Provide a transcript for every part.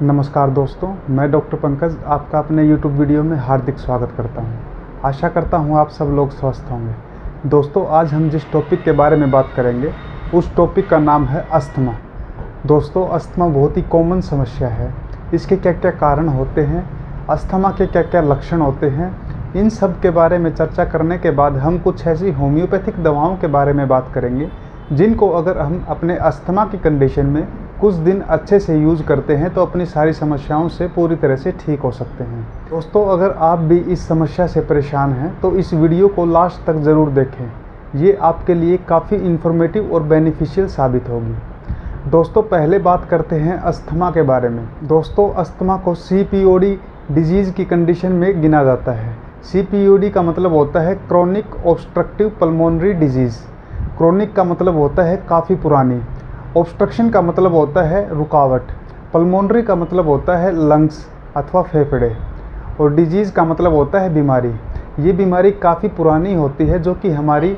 नमस्कार दोस्तों, मैं डॉक्टर पंकज आपका अपने YouTube वीडियो में हार्दिक स्वागत करता हूं। आशा करता हूं आप सब लोग स्वस्थ होंगे। दोस्तों, आज हम जिस टॉपिक के बारे में बात करेंगे उस टॉपिक का नाम है अस्थमा। दोस्तों, अस्थमा बहुत ही कॉमन समस्या है। इसके क्या क्या कारण होते हैं, अस्थमा के क्या क्या लक्षण होते हैं, इन सब के बारे में चर्चा करने के बाद हम कुछ ऐसी होम्योपैथिक दवाओं के बारे में बात करेंगे जिनको अगर हम अपने अस्थमा की कंडीशन में कुछ दिन अच्छे से यूज़ करते हैं तो अपनी सारी समस्याओं से पूरी तरह से ठीक हो सकते हैं। दोस्तों, अगर आप भी इस समस्या से परेशान हैं तो इस वीडियो को लास्ट तक ज़रूर देखें। ये आपके लिए काफ़ी इन्फॉर्मेटिव और बेनिफिशियल साबित होगी। दोस्तों, पहले बात करते हैं अस्थमा के बारे में। दोस्तों, अस्थमा को CPOD डिजीज़ की कंडीशन में गिना जाता है। CPOD का मतलब होता है chronic obstructive pulmonary disease. Chronic का मतलब होता है काफ़ी पुरानी, ऑब्स्ट्रक्शन का मतलब होता है रुकावट, पल्मोनरी का मतलब होता है लंग्स अथवा फेफड़े, और डिजीज़ का मतलब होता है बीमारी। ये बीमारी काफ़ी पुरानी होती है जो कि हमारी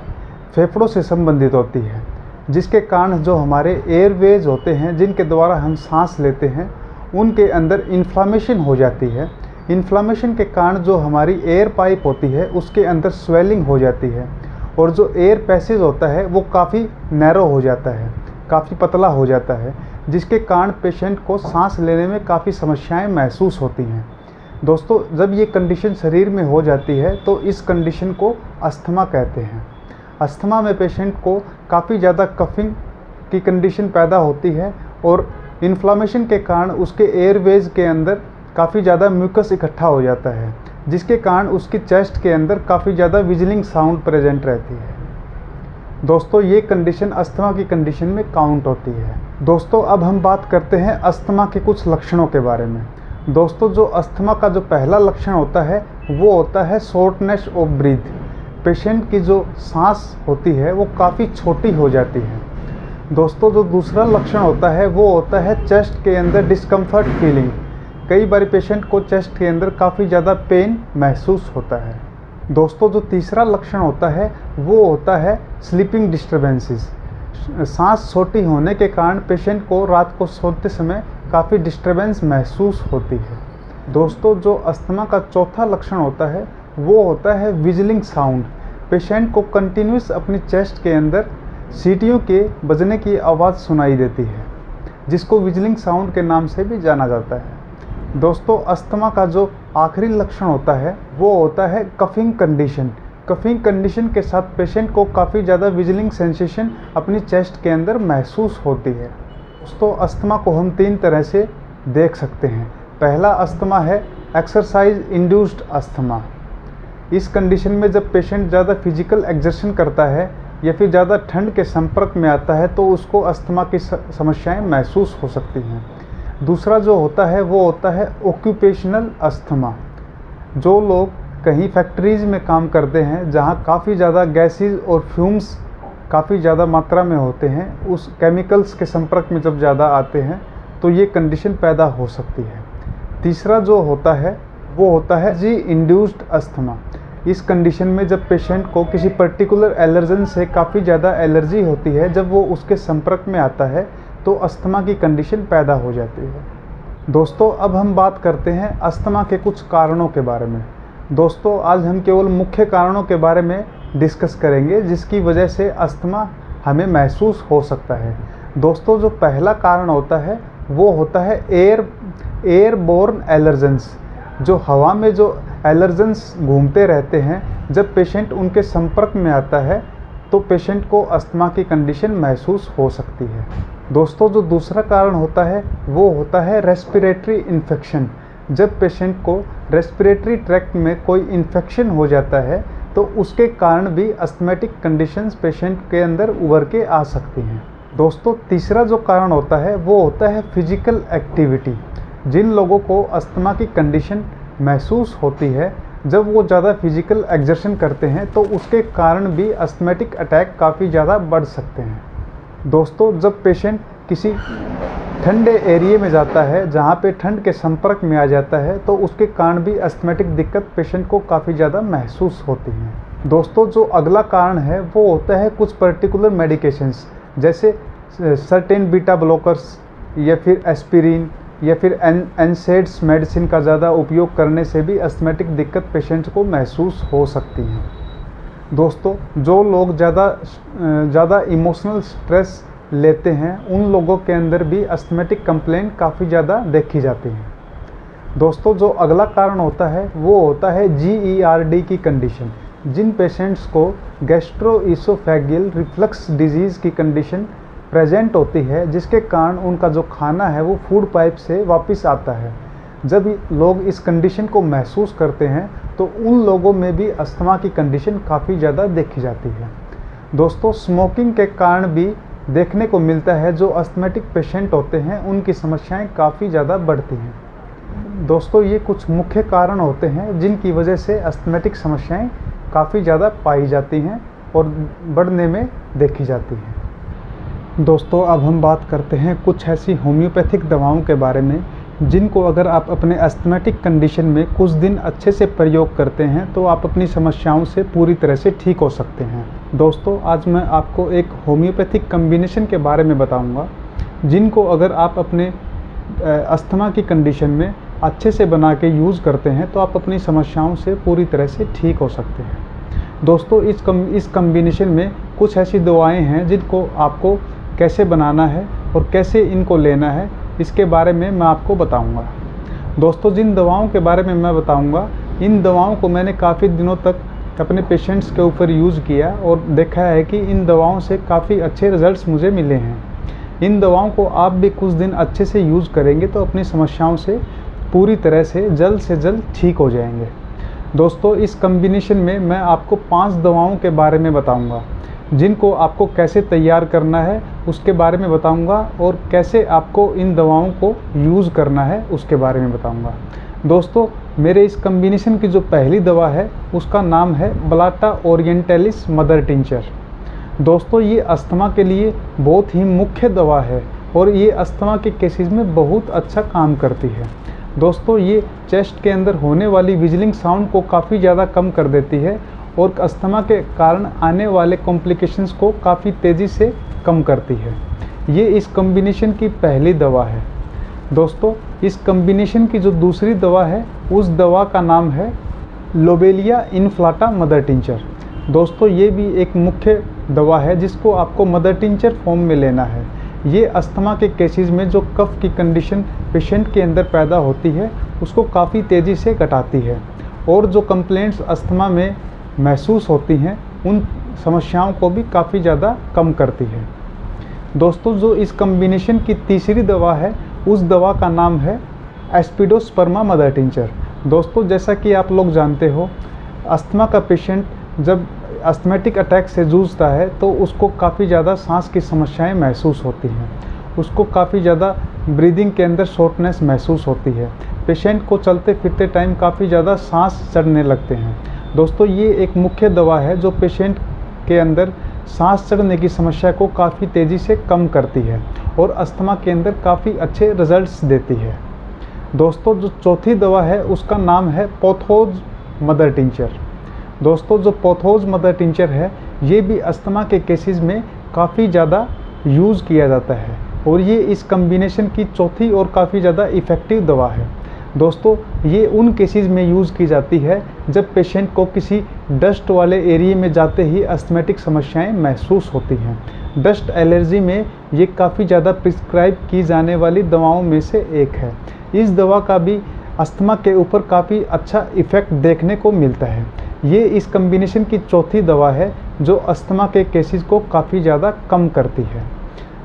फेफड़ों से संबंधित होती है, जिसके कारण जो हमारे एयरवेज होते हैं जिनके द्वारा हम सांस लेते हैं उनके अंदर इन्फ्लामेशन हो जाती है। इन्फ्लामेशन के कारण जो हमारी एयर पाइप होती है उसके अंदर स्वेलिंग हो जाती है और जो एयर पैसेज होता है वो काफ़ी नैरो हो जाता है, काफ़ी पतला हो जाता है, जिसके कारण पेशेंट को सांस लेने में काफ़ी समस्याएं महसूस होती हैं। दोस्तों, जब ये कंडीशन शरीर में हो जाती है तो इस कंडीशन को अस्थमा कहते हैं। अस्थमा में पेशेंट को काफ़ी ज़्यादा कफिंग की कंडीशन पैदा होती है और इन्फ्लामेशन के कारण उसके एयरवेज के अंदर काफ़ी ज़्यादा म्यूकस इकट्ठा हो जाता है, जिसके कारण उसकी चेस्ट के अंदर काफ़ी ज़्यादा विजिलिंग साउंड प्रेजेंट रहती है। दोस्तों, ये कंडीशन अस्थमा की कंडीशन में काउंट होती है। दोस्तों, अब हम बात करते हैं अस्थमा के कुछ लक्षणों के बारे में। दोस्तों, जो अस्थमा का जो पहला लक्षण होता है वो होता है शॉर्टनेस ऑफ ब्रीथ। पेशेंट की जो सांस होती है वो काफ़ी छोटी हो जाती है। दोस्तों, जो दूसरा लक्षण होता है वो होता है चेस्ट के अंदर डिस्कम्फर्ट फीलिंग। कई बार पेशेंट को चेस्ट के अंदर काफ़ी ज़्यादा पेन महसूस होता है। दोस्तों, जो तीसरा लक्षण होता है वो होता है स्लीपिंग डिस्टर्बेंसेस। सांस छोटी होने के कारण पेशेंट को रात को सोते समय काफ़ी डिस्टर्बेंस महसूस होती है। दोस्तों, जो अस्थमा का चौथा लक्षण होता है वो होता है विजिलिंग साउंड। पेशेंट को कंटिन्यूस अपनी चेस्ट के अंदर सीटियों के बजने की आवाज़ सुनाई देती है, जिसको विजिलिंग साउंड के नाम से भी जाना जाता है। दोस्तों, अस्थमा का जो आखिरी लक्षण होता है वो होता है कफिंग कंडीशन। कफिंग कंडीशन के साथ पेशेंट को काफ़ी ज़्यादा विजिलिंग सेंसेशन अपनी चेस्ट के अंदर महसूस होती है। दोस्तों, अस्थमा को हम 3 तरह से देख सकते हैं। पहला अस्थमा है एक्सरसाइज इंड्यूस्ड अस्थमा। इस कंडीशन में जब पेशेंट ज़्यादा फिजिकल एक्सर्शन करता है या फिर ज़्यादा ठंड के संपर्क में आता है तो उसको अस्थमा की समस्याएं महसूस हो सकती हैं। दूसरा जो होता है वो होता है ऑक्यूपेशनल अस्थमा। जो लोग कहीं फैक्ट्रीज़ में काम करते हैं जहाँ काफ़ी ज़्यादा गैसेस और फ्यूम्स काफ़ी ज़्यादा मात्रा में होते हैं, उस केमिकल्स के संपर्क में जब ज़्यादा आते हैं तो ये कंडीशन पैदा हो सकती है। तीसरा जो होता है वो होता है जी इंड्यूस्ड अस्थमा। इस कंडीशन में जब पेशेंट को किसी पर्टिकुलर एलर्जन से काफ़ी ज़्यादा एलर्जी होती है, जब वो उसके संपर्क में आता है तो अस्थमा की कंडीशन पैदा हो जाती है। दोस्तों, अब हम बात करते हैं अस्थमा के कुछ कारणों के बारे में। दोस्तों, आज हम केवल मुख्य कारणों के बारे में डिस्कस करेंगे जिसकी वजह से अस्थमा हमें महसूस हो सकता है। दोस्तों, जो पहला कारण होता है वो होता है एयरबोर्न एलर्जेंस। जो हवा में जो एलर्जेंस घूमते रहते हैं, जब पेशेंट उनके संपर्क में आता है तो पेशेंट को अस्थमा की कंडीशन महसूस हो सकती है। दोस्तों, जो दूसरा कारण होता है वो होता है रेस्पिरेटरी इन्फेक्शन। जब पेशेंट को रेस्पिरेटरी ट्रैक्ट में कोई इन्फेक्शन हो जाता है तो उसके कारण भी अस्थमेटिक कंडीशंस पेशेंट के अंदर उभर के आ सकती हैं। दोस्तों, तीसरा जो कारण होता है वो होता है फिजिकल एक्टिविटी। जिन लोगों को अस्थमा की कंडीशन महसूस होती है, जब वो ज़्यादा फिजिकल एक्सर्शन करते हैं तो उसके कारण भी अस्थमेटिक अटैक काफ़ी ज़्यादा बढ़ सकते हैं। दोस्तों, जब पेशेंट किसी ठंडे एरिया में जाता है जहाँ पे ठंड के संपर्क में आ जाता है तो उसके कारण भी अस्थमेटिक दिक्कत पेशेंट को काफ़ी ज़्यादा महसूस होती है। दोस्तों, जो अगला कारण है वो होता है कुछ पर्टिकुलर मेडिकेशंस, जैसे सर्टेन बीटा ब्लॉकर्स या फिर एस्पिरिन या फिर एनसेड्स मेडिसिन का ज़्यादा उपयोग करने से भी अस्थमैटिक दिक्कत पेशेंट को महसूस हो सकती है। दोस्तों, जो लोग ज़्यादा इमोशनल स्ट्रेस लेते हैं उन लोगों के अंदर भी अस्थमैटिक कंप्लेंट काफ़ी ज़्यादा देखी जाती है। दोस्तों, जो अगला कारण होता है वो होता है GERD की कंडीशन। जिन पेशेंट्स को गैस्ट्रोइसोफेगियल रिफ्लक्स डिजीज़ की कंडीशन प्रेजेंट होती है, जिसके कारण उनका जो खाना है वो फूड पाइप से वापस आता है, जब लोग इस कंडीशन को महसूस करते हैं तो उन लोगों में भी अस्थमा की कंडीशन काफ़ी ज़्यादा देखी जाती है। दोस्तों, स्मोकिंग के कारण भी देखने को मिलता है जो अस्थमैटिक पेशेंट होते हैं उनकी समस्याएं काफ़ी ज़्यादा बढ़ती हैं। दोस्तों, ये कुछ मुख्य कारण होते हैं जिनकी वजह से अस्थमैटिक समस्याएं काफ़ी ज़्यादा पाई जाती हैं और बढ़ने में देखी जाती हैं। दोस्तों, अब हम बात करते हैं कुछ ऐसी होम्योपैथिक दवाओं के बारे में जिनको अगर आप अपने अस्थमैटिक कंडीशन में कुछ दिन अच्छे से प्रयोग करते हैं तो आप अपनी समस्याओं से पूरी तरह से ठीक हो सकते हैं। दोस्तों, आज मैं आपको एक होम्योपैथिक कम्बिनेशन के बारे में बताऊंगा जिनको अगर आप अपने अस्थमा की कंडीशन में अच्छे से बना के यूज़ करते हैं तो आप अपनी समस्याओं से पूरी तरह से ठीक हो सकते हैं। दोस्तों, इस कम्बिनेशन में कुछ ऐसी दवाएँ हैं जिनको आपको कैसे बनाना है और कैसे इनको लेना है इसके बारे में मैं आपको बताऊंगा। दोस्तों, जिन दवाओं के बारे में मैं बताऊंगा इन दवाओं को मैंने काफ़ी दिनों तक अपने पेशेंट्स के ऊपर यूज़ किया और देखा है कि इन दवाओं से काफ़ी अच्छे रिजल्ट्स मुझे मिले हैं। इन दवाओं को आप भी कुछ दिन अच्छे से यूज़ करेंगे तो अपनी समस्याओं से पूरी तरह से जल्द ठीक हो जाएंगे। दोस्तों, इस कम्बिनेशन में मैं आपको 5 दवाओं के बारे में बताऊँगा जिनको आपको कैसे तैयार करना है उसके बारे में बताऊंगा और कैसे आपको इन दवाओं को यूज़ करना है उसके बारे में बताऊंगा। दोस्तों, मेरे इस कम्बिनेशन की जो पहली दवा है उसका नाम है ब्लाटा ओरिएंटलिस मदर टिंचर। दोस्तों, ये अस्थमा के लिए बहुत ही मुख्य दवा है और ये अस्थमा के केसेस में बहुत अच्छा काम करती है। दोस्तों, ये चेस्ट के अंदर होने वाली विजलिंग साउंड को काफ़ी ज़्यादा कम कर देती है और अस्थमा के कारण आने वाले कॉम्प्लिकेशंस को काफ़ी तेज़ी से कम करती है। ये इस कम्बिनेशन की पहली दवा है। दोस्तों, इस कम्बिनेशन की जो दूसरी दवा है उस दवा का नाम है लोबेलिया इन्फ्लाटा मदर टिंचर। दोस्तों, ये भी एक मुख्य दवा है जिसको आपको मदर टिंचर फॉर्म में लेना है। ये अस्थमा के केसेस में जो कफ की कंडीशन पेशेंट के अंदर पैदा होती है उसको काफ़ी तेज़ी से घटाती है और जो कंप्लेंट्स अस्थमा में महसूस होती हैं उन समस्याओं को भी काफ़ी ज़्यादा कम करती है। दोस्तों, जो इस कम्बिनेशन की तीसरी दवा है उस दवा का नाम है एस्पिडोस्पर्मा मदर टिंचर। दोस्तों, जैसा कि आप लोग जानते हो, अस्थमा का पेशेंट जब अस्थमैटिक अटैक से जूझता है तो उसको काफ़ी ज़्यादा सांस की समस्याएं महसूस होती हैं, उसको काफ़ी ज़्यादा ब्रीदिंग के अंदर शॉर्टनेस महसूस होती है, पेशेंट को चलते फिरते टाइम काफ़ी ज़्यादा सांस चढ़ने लगते हैं। दोस्तों, ये एक मुख्य दवा है जो पेशेंट के अंदर सांस चढ़ने की समस्या को काफ़ी तेज़ी से कम करती है और अस्थमा के अंदर काफ़ी अच्छे रिजल्ट्स देती है। दोस्तों, जो चौथी दवा है उसका नाम है पोथोज मदर टिंचर। दोस्तों, जो पोथोज मदर टिंचर है ये भी अस्थमा के केसेस में काफ़ी ज़्यादा यूज़ किया जाता है और ये इस कम्बिनेशन की चौथी और काफ़ी ज़्यादा इफ़ेक्टिव दवा है। दोस्तों, ये उन केसेस में यूज़ की जाती है जब पेशेंट को किसी डस्ट वाले एरिया में जाते ही अस्थमैटिक समस्याएं महसूस होती हैं। डस्ट एलर्जी में ये काफ़ी ज़्यादा प्रिस्क्राइब की जाने वाली दवाओं में से एक है। इस दवा का भी अस्थमा के ऊपर काफ़ी अच्छा इफ़ेक्ट देखने को मिलता है। ये इस कम्बिनेशन की चौथी दवा है जो अस्थमा के केसेस को काफ़ी ज़्यादा कम करती है।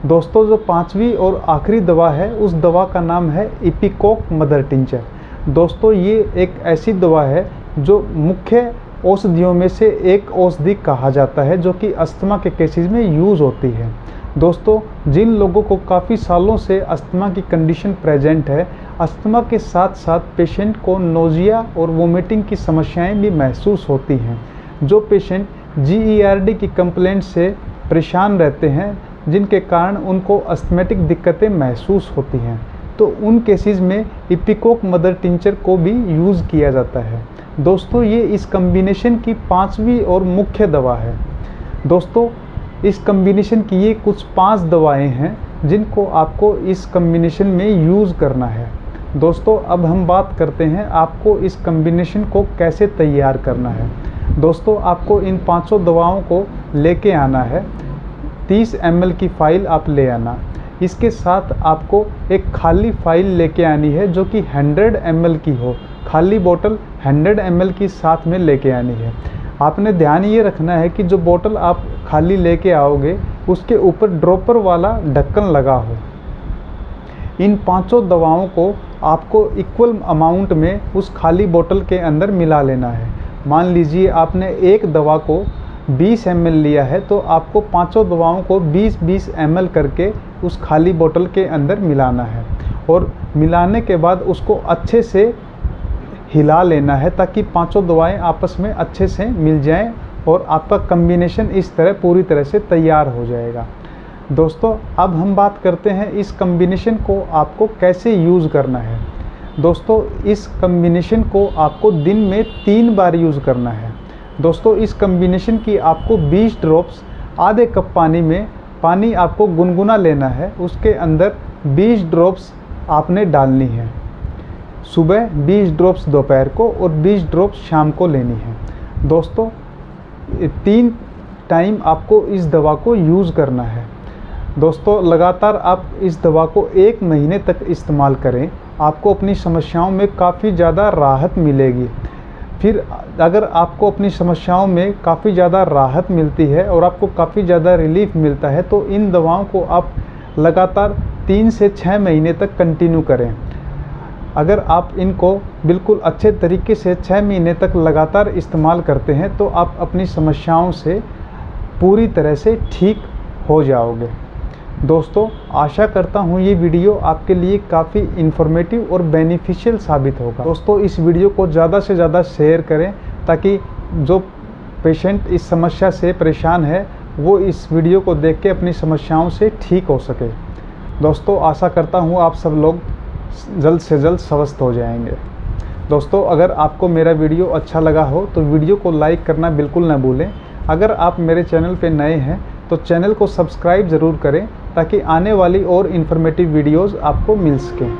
दोस्तों, जो पांचवी और आखिरी दवा है उस दवा का नाम है इपिकोक मदर टिंचर। दोस्तों, ये एक ऐसी दवा है जो मुख्य औषधियों में से एक औषधि कहा जाता है जो कि अस्थमा के केसेस में यूज़ होती है। दोस्तों, जिन लोगों को काफ़ी सालों से अस्थमा की कंडीशन प्रेजेंट है, अस्थमा के साथ साथ पेशेंट को नोजिया और वोमिटिंग की समस्याएं भी महसूस होती हैं, जो पेशेंट GERD की कंप्लेंट से परेशान रहते हैं जिनके कारण उनको अस्थमैटिक दिक्कतें महसूस होती हैं, तो उन केसेस में इपिकोक मदर टिंचर को भी यूज़ किया जाता है। दोस्तों, ये इस कम्बिनेशन की पांचवी और मुख्य दवा है। दोस्तों, इस कम्बिनेशन की ये कुछ 5 दवाएं हैं जिनको आपको इस कम्बिनेशन में यूज़ करना है। दोस्तों अब हम बात करते हैं आपको इस कम्बिनेशन को कैसे तैयार करना है। दोस्तों आपको इन 5 दवाओं को लेके आना है। 30 ml की फ़ाइल आप ले आना। इसके साथ आपको एक खाली फ़ाइल लेके आनी है जो कि 100 ml की हो। खाली बोतल 100 ml की साथ में लेके आनी है। आपने ध्यान ये रखना है कि जो बोतल आप खाली लेके आओगे उसके ऊपर ड्रॉपर वाला ढक्कन लगा हो। इन 5 दवाओं को आपको इक्वल अमाउंट में उस खाली बोतल के अंदर मिला लेना है। मान लीजिए आपने एक दवा को 20 ml लिया है तो आपको 5 दवाओं को 20-20 ml करके उस खाली बोतल के अंदर मिलाना है और मिलाने के बाद उसको अच्छे से हिला लेना है ताकि 5 दवाएं आपस में अच्छे से मिल जाएं और आपका कम्बिनेशन इस तरह पूरी तरह से तैयार हो जाएगा। दोस्तों अब हम बात करते हैं इस कम्बिनेशन को आपको कैसे यूज़ करना है। दोस्तों इस कम्बिनेशन को आपको दिन में 3 बार यूज़ करना है। दोस्तों इस कम्बिनेशन की आपको 20 ड्रॉप्स आधे कप पानी में पानी आपको गुनगुना लेना है, उसके अंदर 20 ड्रॉप्स आपने डालनी है। सुबह 20 ड्रॉप्स दोपहर को और 20 ड्रॉप्स शाम को लेनी है। दोस्तों 3 टाइम आपको इस दवा को यूज़ करना है। दोस्तों लगातार आप इस दवा को 1 महीने तक इस्तेमाल करें, आपको अपनी समस्याओं में काफ़ी ज़्यादा राहत मिलेगी। फिर अगर आपको अपनी समस्याओं में काफ़ी ज़्यादा राहत मिलती है और आपको काफ़ी ज़्यादा रिलीफ मिलता है तो इन दवाओं को आप लगातार 3 से 6 महीने तक कंटिन्यू करें। अगर आप इनको बिल्कुल अच्छे तरीके से 6 महीने तक लगातार इस्तेमाल करते हैं तो आप अपनी समस्याओं से पूरी तरह से ठीक हो जाओगे। दोस्तों आशा करता हूँ ये वीडियो आपके लिए काफ़ी इन्फॉर्मेटिव और बेनिफिशियल साबित होगा। दोस्तों इस वीडियो को ज़्यादा से ज़्यादा शेयर करें ताकि जो पेशेंट इस समस्या से परेशान है वो इस वीडियो को देख के अपनी समस्याओं से ठीक हो सके। दोस्तों आशा करता हूँ आप सब लोग जल्द से जल्द स्वस्थ हो जाएंगे। दोस्तों अगर आपको मेरा वीडियो अच्छा लगा हो तो वीडियो को लाइक करना बिल्कुल ना भूलें। अगर आप मेरे चैनल पे नए हैं तो चैनल को सब्सक्राइब ज़रूर करें ताकि आने वाली और इन्फॉर्मेटिव वीडियोज़ आपको मिल सकें।